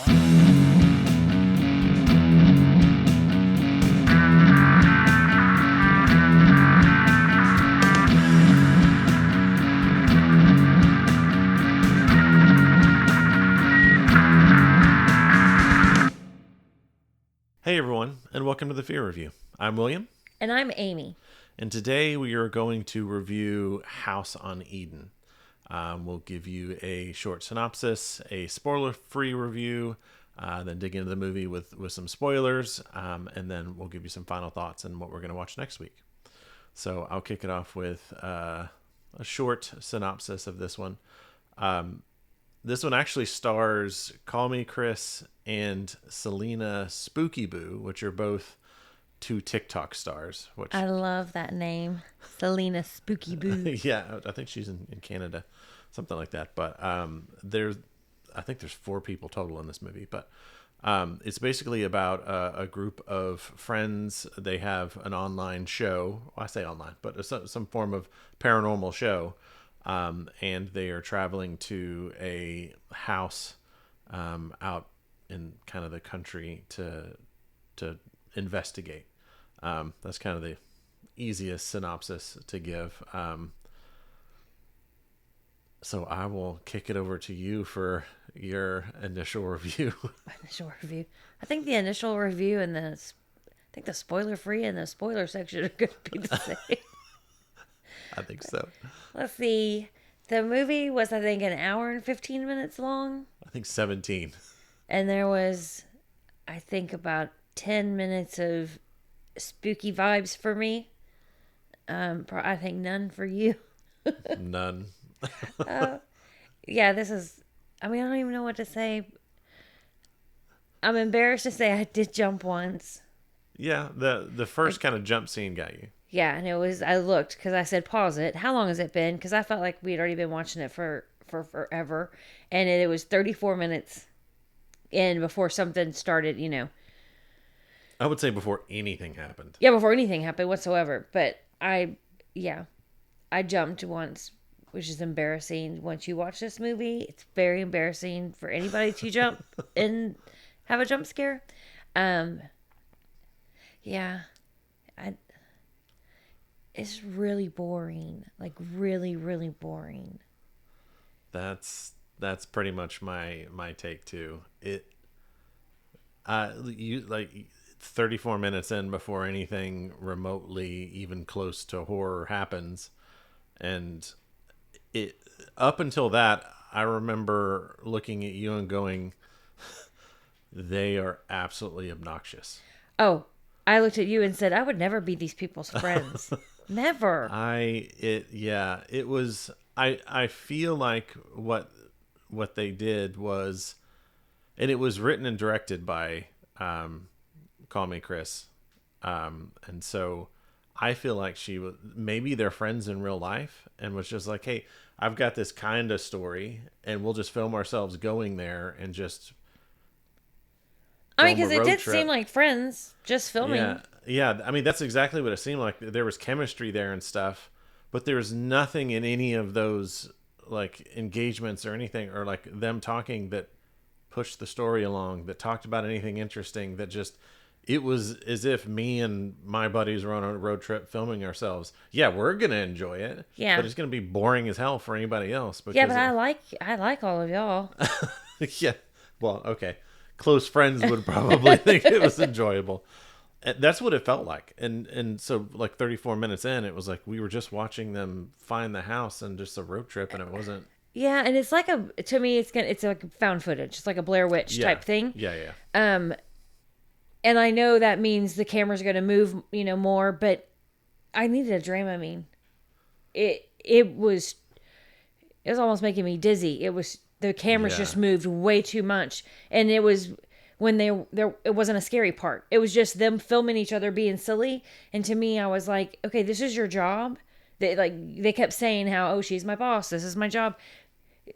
Hey everyone, and welcome to the Fear Review. I'm William. And I'm Amy. And today we are going to review House on Eden. We'll give you a short synopsis, a spoiler-free review, then dig into the movie with some spoilers, and then we'll give you some final thoughts on what we're going to watch next week. So I'll kick it off with a short synopsis of this one. This one actually stars Call Me Chris and Selena Spooky Boo, which are both two TikTok stars. Which I love that name, Selena Spooky Boo. Yeah, I think she's in Canada, something like that. But I think there's 4 people total in this movie. But it's basically about a group of friends. They have an online show. Well, I say online, but some form of paranormal show. And they are traveling to a house out in kind of the country to investigate. That's kind of the easiest synopsis to give. So I will kick it over to you for your initial review. Initial review. I think the initial review and the spoiler free and the spoiler section are going to be the same. I think so. Let's see. The movie was, I think, an hour and 15 minutes long. I think 17. And there was, I think, about 10 minutes of spooky vibes for me. I think none for you. None. Yeah, this is, I don't even know what to say. I'm embarrassed to say I did jump once. Yeah, the first kind of jump scene got you. Yeah, and I looked because I said pause it. How long has it been? Because I felt like we had already been watching it for forever. And it was 34 minutes in before something started, I would say before anything happened. Yeah, before anything happened whatsoever. But I jumped once, which is embarrassing. Once you watch this movie, it's very embarrassing for anybody to jump and have a jump scare. Yeah. It's really boring. Like really, really boring. That's pretty much my take too. You 34 minutes in before anything remotely even close to horror happens, and it up until that, I remember looking at you and going, they are absolutely obnoxious. Oh, I looked at you and said, I would never be these people's friends. Never. It was, I feel like what they did was, and it was written and directed by Call Me Chris. And so I feel like maybe they're friends in real life and was just like, hey, I've got this kind of story and we'll just film ourselves going there and just because it did seem like friends just filming. Yeah. That's exactly what it seemed like. There was chemistry there and stuff, but there was nothing in any of those like engagements or anything, or like them talking that pushed the story along, that talked about anything interesting, that just, it was as if me and my buddies were on a road trip filming ourselves. Yeah, we're going to enjoy it. Yeah. But it's going to be boring as hell for anybody else. Yeah, but I like all of y'all. Yeah. Well, okay. Close friends would probably think it was enjoyable. That's what it felt like. And so like 34 minutes in, it was like we were just watching them find the house and just a road trip, and it wasn't. Yeah, and it's like to me it's like found footage. It's like a Blair Witch type thing. Yeah. And I know that means the camera's going to move, more, but I needed a Dramamine. It was almost making me dizzy. It was, the cameras just moved way too much, and it was when it wasn't a scary part. It was just them filming each other being silly, and to me I was like, okay, this is your job. They kept saying how, oh, she's my boss, this is my job.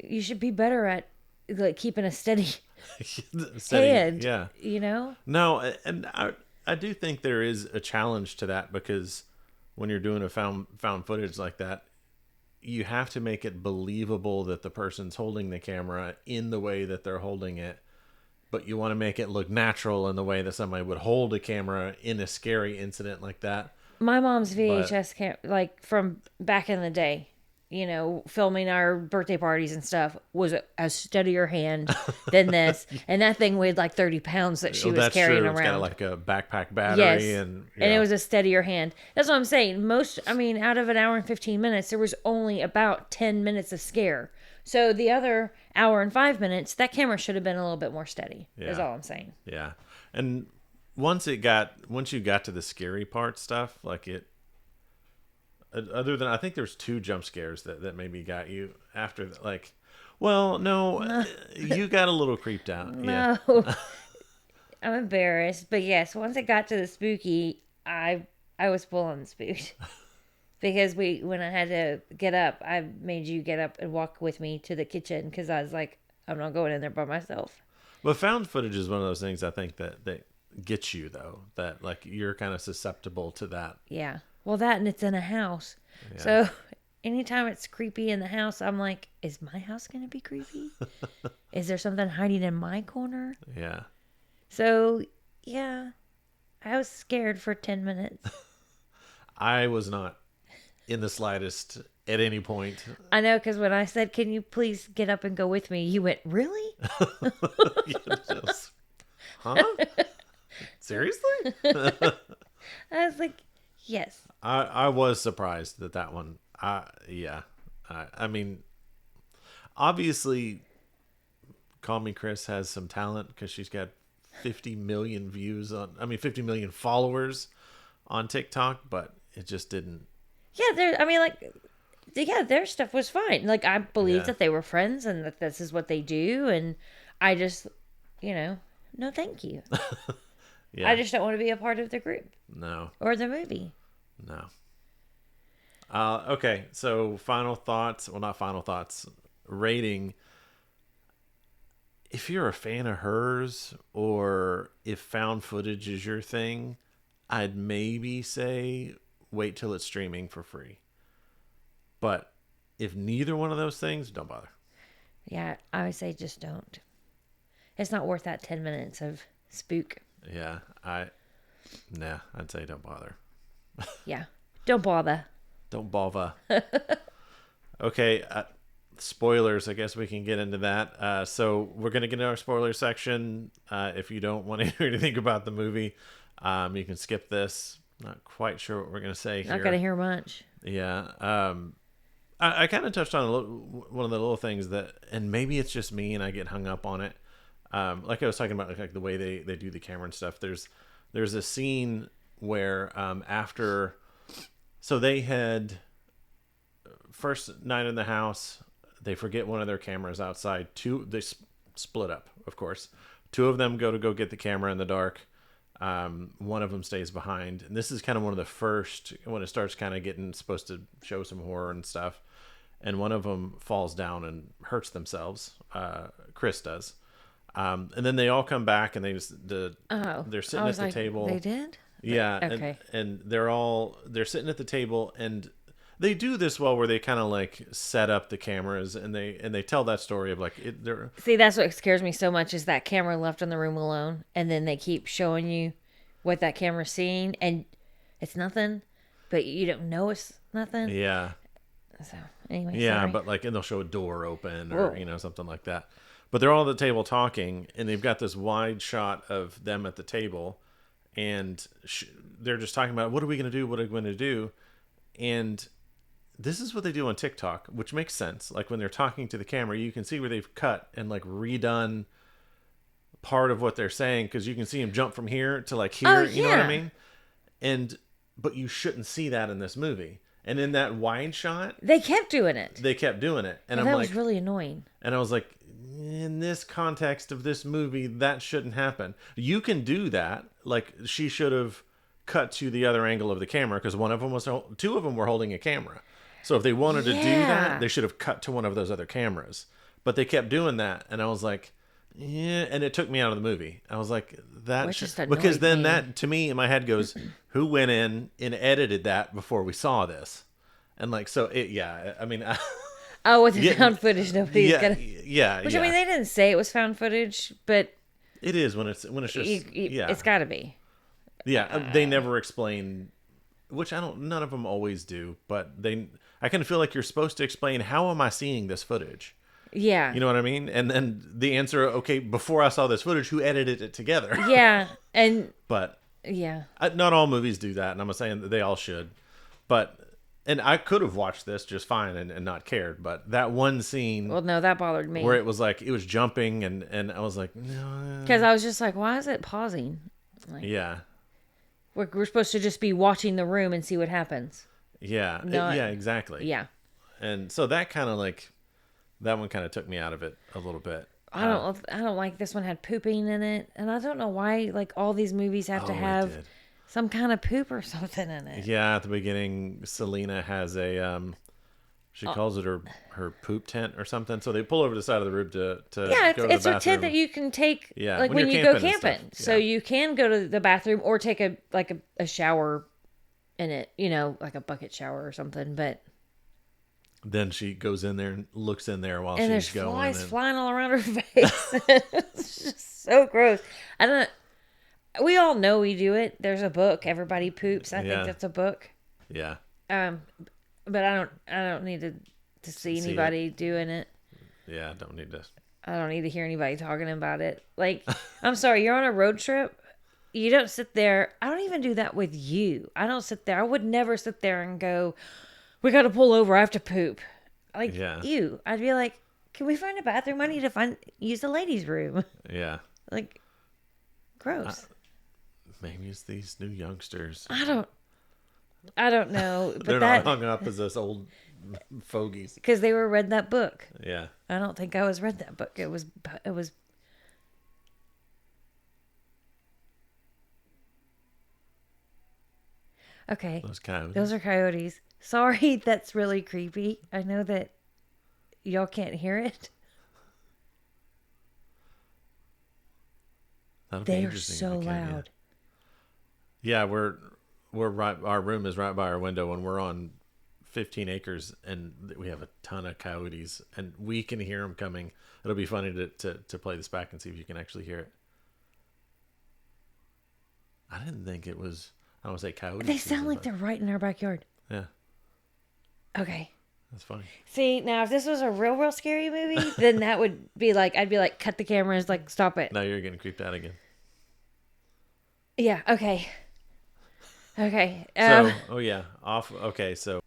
You should be better at like keeping a steady hand. Yeah. No, and I do think there is a challenge to that, because when you're doing a found footage like that, you have to make it believable that the person's holding the camera in the way that they're holding it. but you want to make it look natural in the way that somebody would hold a camera in a scary incident like that. My mom's But VHS like from back in the day, filming our birthday parties and stuff was a steadier hand than this. And that thing weighed like 30 pounds that she was that's carrying true. around. It's got like a backpack battery. Yes. And it was a steadier hand. That's what I'm saying. Out of an hour and 15 minutes, there was only about 10 minutes of scare. So the other hour and 5 minutes, that camera should have been a little bit more steady. Is all I'm saying. Yeah. And once you got to the scary part stuff, like other than, I think there's 2 jump scares that maybe got you after that. Like, well, no, you got a little creeped out. No. Yeah. I'm embarrassed. But yes, once it got to the spooky, I was full on spooked. Because when I had to get up, I made you get up and walk with me to the kitchen because I was like, I'm not going in there by myself. But found footage is one of those things I think that gets you, though, that like you're kind of susceptible to that. Yeah. Well, that, and it's in a house. Yeah. So anytime it's creepy in the house, I'm like, is my house going to be creepy? Is there something hiding in my corner? Yeah. So, yeah, I was scared for 10 minutes. I was not in the slightest at any point. I know, because when I said, can you please get up and go with me? You went, really? Huh? Seriously? I was like, yes. I was surprised that one. Yeah. I mean, obviously, Call Me Chris has some talent because she's got 50 million 50 million followers on TikTok, but it just didn't. Yeah, their stuff was fine. Like, I believe that they were friends and that this is what they do. And I just, no, thank you. Yeah. I just don't want to be a part of the group. No. Or the movie. No. Okay, so final thoughts. Well, not final thoughts. Rating. If you're a fan of hers, or if found footage is your thing, I'd maybe say wait till it's streaming for free. But if neither one of those things, don't bother. Yeah, I would say just don't. It's not worth that 10 minutes of spook. Yeah, I'd say don't bother. Yeah, don't bother. Don't bother. Okay, spoilers. I guess we can get into that. So we're going to get into our spoiler section. If you don't want to hear anything about the movie, you can skip this. Not quite sure what we're going to say here. Not going to hear much. Yeah. I kind of touched on one of the little things that, and maybe it's just me and I get hung up on it. Like I was talking about, like the way they do the camera and stuff. There's a scene where so they had first night in the house, they forget one of their cameras outside. They split up, of course. 2 of them go get the camera in the dark. One of them stays behind, and this is kind of one of the first when it starts kind of supposed to show some horror and stuff. And one of them falls down and hurts themselves. Chris does. And then they all come back and they're sitting at the table. They did? Yeah. Okay. And they're sitting at the table, and they do this well where they kind of like set up the cameras and they tell that story of like See, that's what scares me so much is that camera left in the room alone, and then they keep showing you what that camera's seeing, and it's nothing, but you don't know it's nothing. Yeah. So anyway, yeah, sorry. but like, and they'll show a door open or something like that. But they're all at the table talking, and they've got this wide shot of them at the table, and they're just talking about what are we going to do? What are we going to do? And this is what they do on TikTok, which makes sense. Like when they're talking to the camera, you can see where they've cut and like redone part of what they're saying, because you can see them jump from here to like here. You know what I mean? But you shouldn't see that in this movie. And in that wide shot, they kept doing it. And that was really annoying. And I was like, in this context of this movie, that shouldn't happen. You can do that. Like, she should have cut to the other angle of the camera, because 2 of them were holding a camera. So if they wanted to do that, they should have cut to one of those other cameras. But they kept doing that, and I was like, yeah, and it took me out of the movie. I was like, because then that, to me, in my head goes, who went in and edited that before we saw this? And like, so I mean, with the found footage, nobody's gonna. Yeah. Which, I mean, they didn't say it was found footage, but It is when it's just yeah. It's got to be. Yeah, they never explain, which I don't. None of them always do, but I kind of feel like you're supposed to explain, how am I seeing this footage? Yeah. You know what I mean? And then the answer, okay, before I saw this footage, who edited it together? Yeah, and But yeah, not all movies do that, and I'm not saying that they all should. But and I could have watched this just fine and not cared, but that one scene, well, no, that bothered me where it was like it was jumping, and I was like, no, because I was just like, why is it pausing? Like, yeah. we're supposed to just be watching the room and see what happens. Yeah, No, yeah, exactly. Yeah. And so that kind of like, that one kind of took me out of it a little bit. I don't like this one had pooping in it, and I don't know why like all these movies have to have some kind of poop or something in it. Yeah, at the beginning, Selena has a she calls it her poop tent or something. So they pull over to the side of the room to yeah, go to it's the a bathroom. tent that you can take like when when you're you go camping and camping. stuff. So Yeah. you can go to the bathroom or take a shower in it, like a bucket shower or something. But then she goes in there and looks in there while and she's there's going. flies flying all around her face. It's just so gross. I don't. We all know we do it. There's a book. Everybody poops. I think that's a book. Yeah. But I don't need to see anybody doing it. Yeah, I don't need to. I don't need to hear anybody talking about it. Like, I'm sorry, you're on a road trip. You don't sit there. I don't even do that with you. I don't sit there. I would never sit there and go, we got to pull over. I have to poop. Like, you. I'd be like, can we find a bathroom? I need to use the ladies' room. Yeah. Like, gross. Maybe it's these new youngsters. I don't know. But They're not hung up as us old fogies. Because they were read that book. Yeah. I don't think I was read that book. It was. Okay. Those are coyotes. Sorry, that's really creepy. I know that y'all can't hear it. They are so loud. Yeah, we're right. Our room is right by our window, and we're on 15 acres, and we have a ton of coyotes, and we can hear them coming. It'll be funny to play this back and see if you can actually hear it. I didn't think it was. I don't want to say coyotes. They sound like they're right in our backyard. Yeah. Okay. That's funny. See, now if this was a real scary movie, then that would be like, I'd be like, cut the cameras, like, stop it. Now you're getting creeped out again. Yeah. Okay. Okay. Okay. So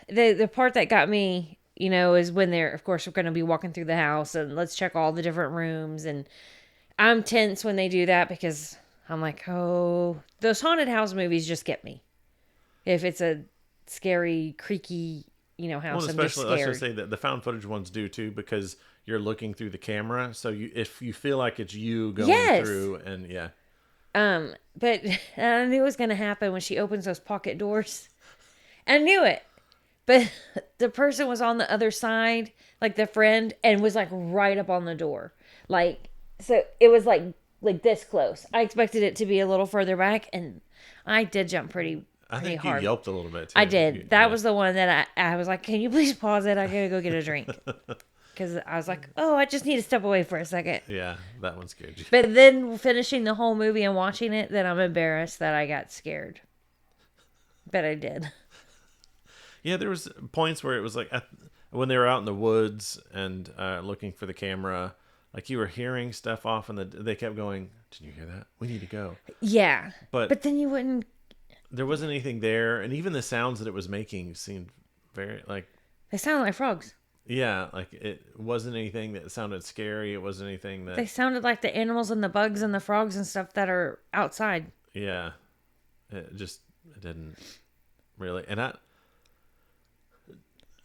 the part that got me, is when they're, of course, we're going to be walking through the house and let's check all the different rooms. And I'm tense when they do that because I'm like, oh, those haunted house movies just get me. If it's a scary, creaky, house, I'm just scared. Let's just say that the found footage ones do too, because you're looking through the camera. So if you feel like it's you going through, and yeah. But I knew it was going to happen when she opens those pocket doors. I knew it. But the person was on the other side, like the friend, and was like right up on the door. Like, so it was like this close. I expected it to be a little further back, and I did jump pretty I think hard. You yelped a little bit too. I did. That was the one that I was like, can you please pause it? I gotta go get a drink. Because I was like, oh, I just need to step away for a second. Yeah, that one scared you. But then finishing the whole movie and watching it, then I'm embarrassed that I got scared. But I did. Yeah, there was points where it was like when they were out in the woods and looking for the camera, like you were hearing stuff off, and they kept going, did you hear that? We need to go. Yeah. But then you wouldn't. There wasn't anything there, and even the sounds that it was making seemed very like. They sounded like frogs. Yeah, like it wasn't anything that sounded scary. It wasn't anything that. They sounded like the animals and the bugs and the frogs and stuff that are outside. Yeah, it didn't really, and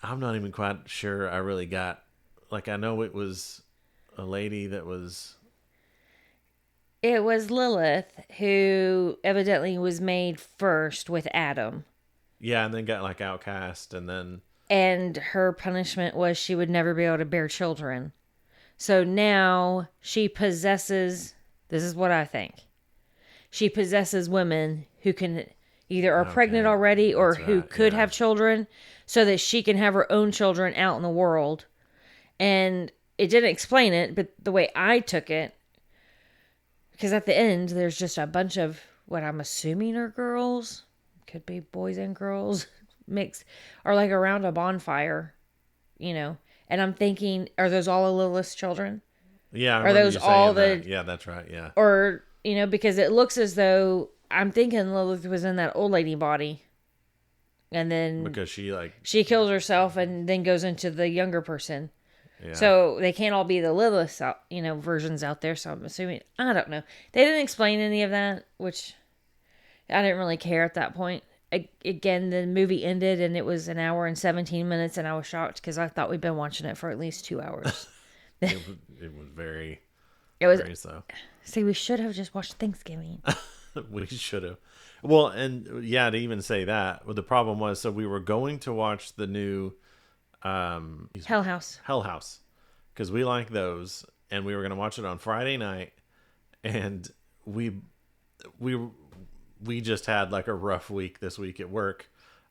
I'm not even quite sure I really got. Like, I know it was a lady that was. It was Lilith, who evidently was made first with Adam. Yeah, and then got like outcast, and then. And her punishment was she would never be able to bear children. So now she possesses, this is what I think. She possesses women who can either are pregnant already or who could have children, so that she can have her own children out in the world. And it didn't explain it, but the way I took it Because at the end, there's just a bunch of what I'm assuming are girls. Could be boys and girls mixed. Or like around a bonfire, you know. And I'm thinking, are those all of Lilith's children? Yeah, I Are remember those you all saying the... that. Yeah, that's right. Yeah. Or, you know, because it looks as though... I'm thinking Lilith was in that old lady body. And then... Because she kills herself and then goes into the younger person. Yeah. So they can't all be the Lilith, versions out there. So I'm assuming, I don't know. They didn't explain any of that, which I didn't really care at that point. Again, the movie ended and it was an hour and 17 minutes, and I was shocked because I thought we'd been watching it for at least 2 hours. it was very. It was. Very so. See, we should have just watched Thanksgiving. We should have. Well, and yeah, to even say that, well, the problem was, so we were going to watch the new Hell House. Hell House, because we like those, and we were going to watch it on Friday night, and we just had like a rough week this week at work.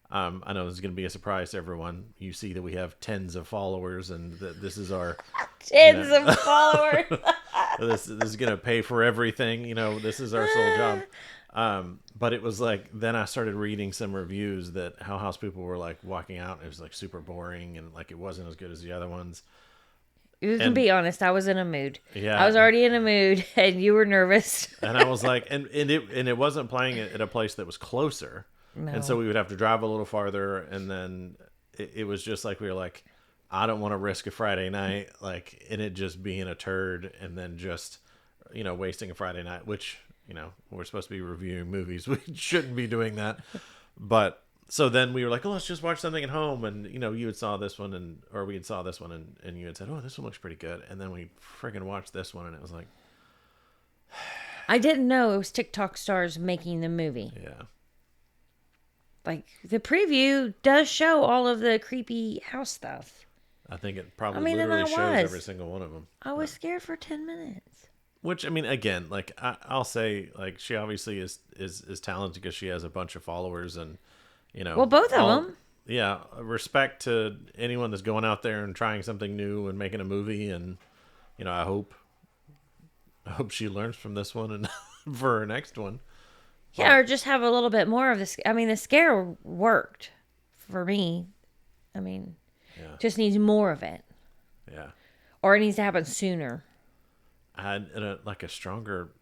I know this is going to be a surprise to everyone. You see that we have tens of followers, and that this is our tens of followers. this is going to pay for everything. You know, this is our sole job. But it was like, then I started reading some reviews that Hell House people were like walking out. It was like super boring, and like it wasn't as good as the other ones. You can be honest. I was in a mood. Yeah, I was already in a mood, and you were nervous. And I was like, and it wasn't playing at a place that was closer, No. and so we would have to drive a little farther. And then it was just like, we were like, I don't want to risk a Friday night, like, and it just being a turd, and then just, you know, wasting a Friday night, which, you know, we're supposed to be reviewing movies. We shouldn't be doing that. But so then we were like, oh, let's just watch something at home. And, you know, you had saw this one, or we had saw this one, and you had said, oh, this one looks pretty good. And then we freaking watched this one, and it was like, I didn't know it was TikTok stars making the movie. yeah. Like, the preview does show all of the creepy house stuff. I think it probably and literally I shows was. every single one of them. I was scared for 10 minutes. Which, I mean, again, like, I'll say, like, she obviously is talented because she has a bunch of followers, and, you know. Well, both of them. Yeah, respect to anyone that's going out there and trying something new and making a movie, and, you know, I hope she learns from this one and for her next one. Yeah, or just have a little bit more of this. I mean, the scare worked for me. I mean, just needs more of it. Yeah. Or it needs to happen sooner. I had a stronger,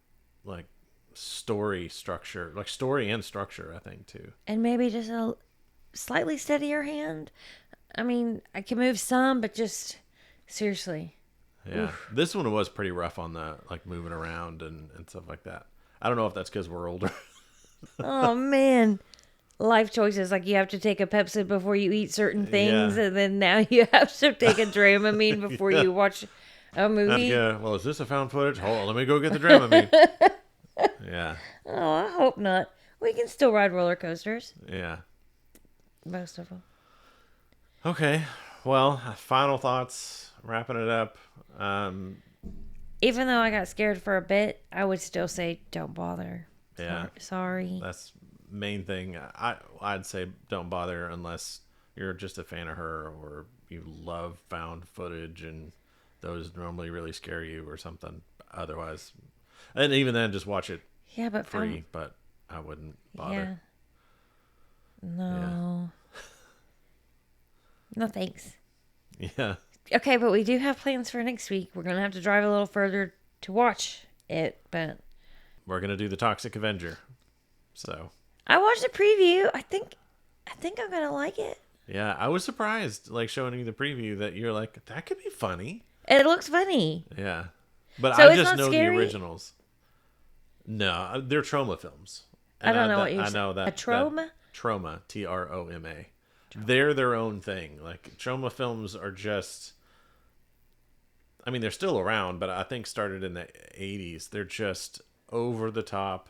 like, story structure, like story and structure, I think, too. And maybe just a slightly steadier hand. I mean, I can move some, but just seriously. Yeah. Oof. This one was pretty rough on the, like, moving around and stuff like that. I don't know if that's because we're older. Oh, man. Life choices. Like, you have to take a Pepsi before you eat certain things, and then now you have to take a Dramamine before you watch a movie. Yeah. Well, is this a found footage? Hold on, let me go get the Dramamine. Yeah. Oh, I hope not. We can still ride roller coasters. Yeah. Most of them. Okay. Well, final thoughts. Wrapping it up. Even though I got scared for a bit, I would still say don't bother. Yeah. Sorry. That's main thing. I'd say don't bother unless you're just a fan of her, or you love found footage and those normally really scare you or something. Otherwise, and even then, just watch it. Yeah, but free. But I wouldn't bother. Yeah. No. Yeah. No thanks. Yeah. Okay, but we do have plans for next week. We're gonna have to drive a little further to watch it, but we're gonna do the Toxic Avenger. So I watched the preview. I think I'm gonna like it. Yeah, I was surprised, like, showing you the preview, that you're like, that could be funny. It looks funny. Yeah, but so I just know scary? the originals. No, they're trauma films. And I don't know what you're saying. I know that. A trauma? Trauma, Troma. They're their own thing. Like, trauma films are just, I mean, they're still around, but I think started in the 80s. They're just over the top.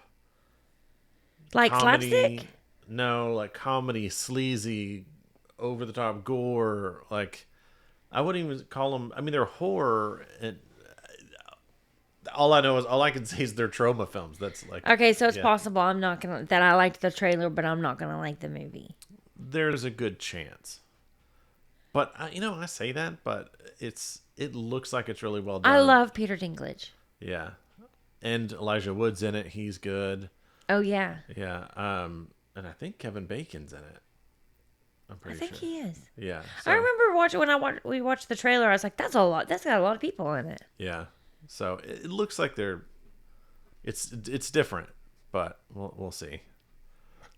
Like comedy, slapstick? No, like comedy, sleazy, over the top gore. Like, I wouldn't even call them, I mean, they're horror, and all I can say is they're trauma films. That's like, okay, so it's possible that I liked the trailer, but I'm not gonna like the movie. There's a good chance, but I say that, but it looks like it's really well done. I love Peter Dinklage. Yeah, And Elijah Wood's in it. He's good. Oh yeah, Yeah. And I think Kevin Bacon's in it. I'm I pretty think sure. he is. Yeah. I remember watching we watched the trailer. I was like, that's a lot. That's got a lot of people in it. Yeah. So it looks like it's different, but we'll see.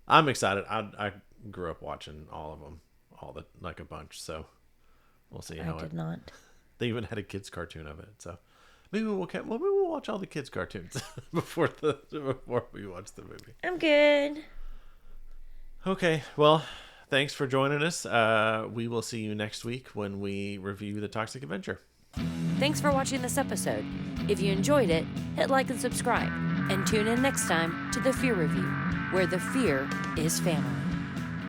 I'm excited. I grew up watching all of them, like a bunch. So we'll see how I did not. They even had a kids cartoon of it. So maybe we'll watch all the kids cartoons before we watch the movie. I'm good. Okay. Well, thanks for joining us. We will see you next week when we review The Toxic Avenger. Thanks for watching this episode. If you enjoyed it, hit like and subscribe. And tune in next time to The Fear Review, where the fear is family.